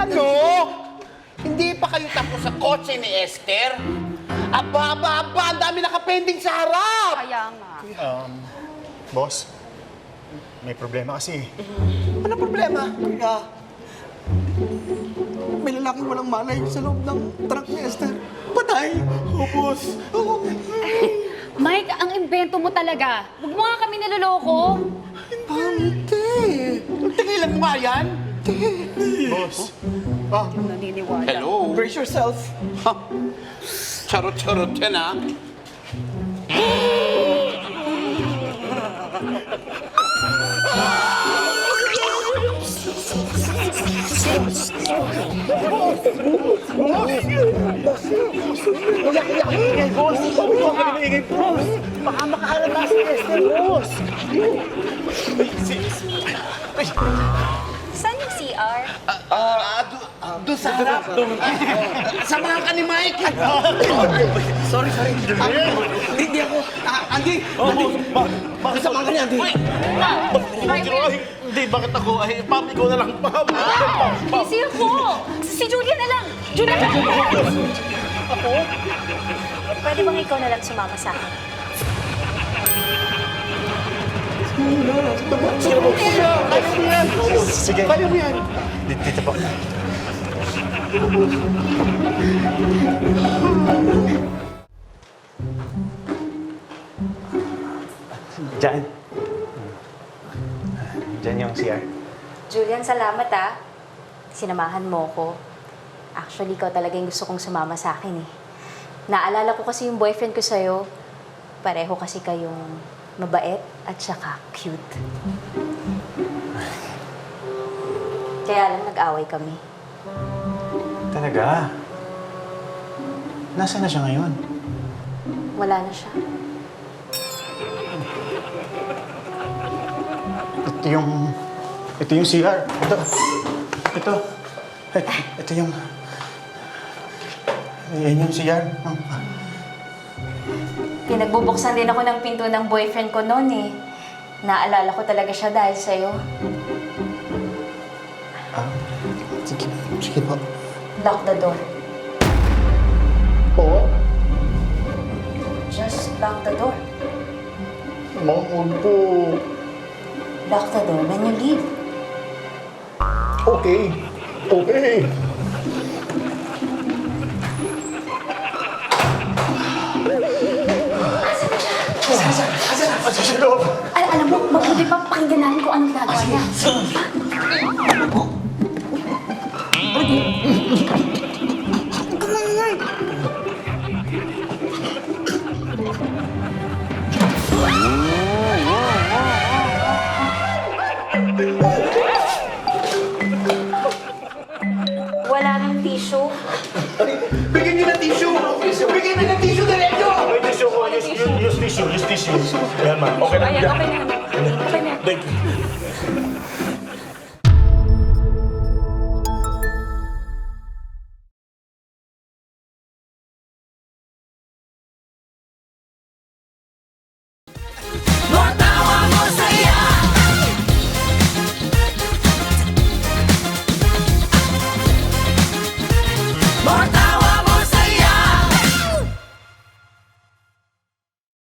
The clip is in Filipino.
Ano? Hindi pa kayo tapos sa kotse ni Esther? Aba, ang dami nakapending sa harap! Kaya nga. Boss, may problema kasi. Ano problema? Kaya, may lalaking walang malay sa loob ng truck ni Esther. Patay! Oh, boss. Oh. Mike, ang invento mo talaga. Huwag mo nga kami niloloko. Hindi. Tigilan mo nga yan? Boss, Naniniwala. Hello? Brace yourself. Charot-charot yan, ha? Saan yung CR? Doon sa harap. Samahan ka ni Mike. Sorry. Hindi ako. Andy! Bakit sa mga ni Andy? hindi, bakit ako? Ay, papi ko na lang, pap. Busy ako. Si Julia na lang. Julia na lang. Pwede bang ikaw na lang sumama sa akin? Sige. Kaya mo yan. Dito po. Diyan. Diyan yung CR. Julian, salamat ah. Sinamahan mo ko. Actually, ikaw talaga yung gusto kong sumama sa akin eh. Naalala ko kasi yung boyfriend ko sa'yo. Pareho kasi kayong mabait at saka cute. Kaya lang nag-away kami. Talaga? Nasaan na siya ngayon? Wala na siya. Ito yung CR. Ito. Ito yung... Yan yung CR. Pinagbubuksan din ako ng pinto ng boyfriend ko noon eh. Naalala ko talaga siya dahil sa'yo. Sige po. Lock the door. Po? Just lock the door. Ma'am, po. Lock the door when you leave. Okay. Alam mo, mabuti pa pakinggan natin kung anong ginagawa niya. Wala nang tissue. Bigyan niyo ng tissue! Bigyan niyo ng tissue diretso! Use tissue. Use tissue. Ayan, ma. Okay na. Ayan, okay na. Okay na.